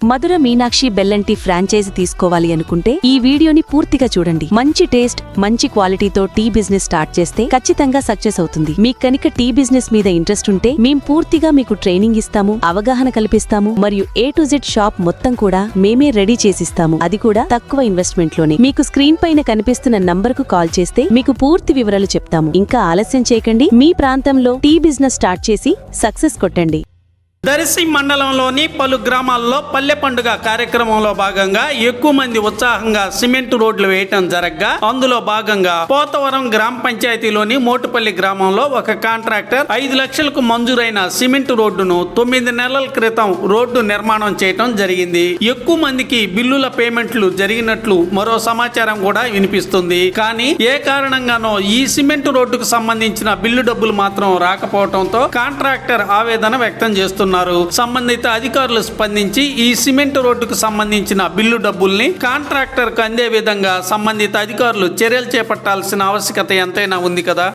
మధుర Meenakshi బెల్లంటి franchise తీసుకోవాలి అనుకుంటే ఈ వీడియోని పూర్తిగా చూడండి. మంచి టేస్ట్, మంచి క్వాలిటీతో టీ బిజినెస్ స్టార్ట్ చేస్తే ఖచ్చితంగా సక్సెస్ అవుతుంది. మీకు కనుక టీ బిజినెస్ మీద ఇంట్రెస్ట్ ఉంటే మేం పూర్తిగా మీకు ట్రైనింగ్ ఇస్తాము, అవగాహన కల్పిస్తాము మరియు A to Z షాప్ మొత్తం కూడా మేమే రెడీ చేసిస్తాము. అది కూడా తక్కువ ఇన్వెస్ట్మెంట్ లోనే. మీకు స్క్రీన్ పైన కనిపిస్తున్న నంబర్ కు కాల్ చేస్తే మీకు పూర్తి వివరాలు చెప్తాము. ఇంకా ఆలస్యం చేయకండి, మీ ప్రాంతంలో టీ బిజినెస్ స్టార్ట్ చేసి సక్సెస్ కొట్టండి. దర్శి మండలంలోని పలు గ్రామాల్లో పల్లె పండుగ కార్యక్రమంలో భాగంగా ఎక్కువ మంది ఉత్సాహంగా సిమెంట్ రోడ్లు వేయటం జరగ్గా అందులో భాగంగా పోతవరం గ్రామ పంచాయతీలోని మోటుపల్లి గ్రామంలో ఒక కాంట్రాక్టర్ 5 లక్షలకు మంజూరైన సిమెంట్ రోడ్డును 9 నెలల క్రితం రోడ్డు నిర్మాణం చేయటం జరిగింది. ఎక్కువ మందికి బిల్లుల పేమెంట్లు జరిగినట్లు మరో సమాచారం కూడా వినిపిస్తుంది. కానీ ఏ కారణంగానో ఈ సిమెంట్ రోడ్డుకు సంబంధించిన బిల్లు డబ్బులు మాత్రం రాకపోవడంతో కాంట్రాక్టర్ ఆవేదన వ్యక్తం చేస్తున్నారు. సంబంధిత అధికారులు స్పందించి ఈ సిమెంట్ రోడ్డుకు సంబంధించిన బిల్లు డబ్బుల్ని కాంట్రాక్టర్ కు అందే విధంగా సంబంధిత అధికారులు చర్యలు చేపట్టాల్సిన ఆవశ్యకత ఎంతైనా ఉంది కదా.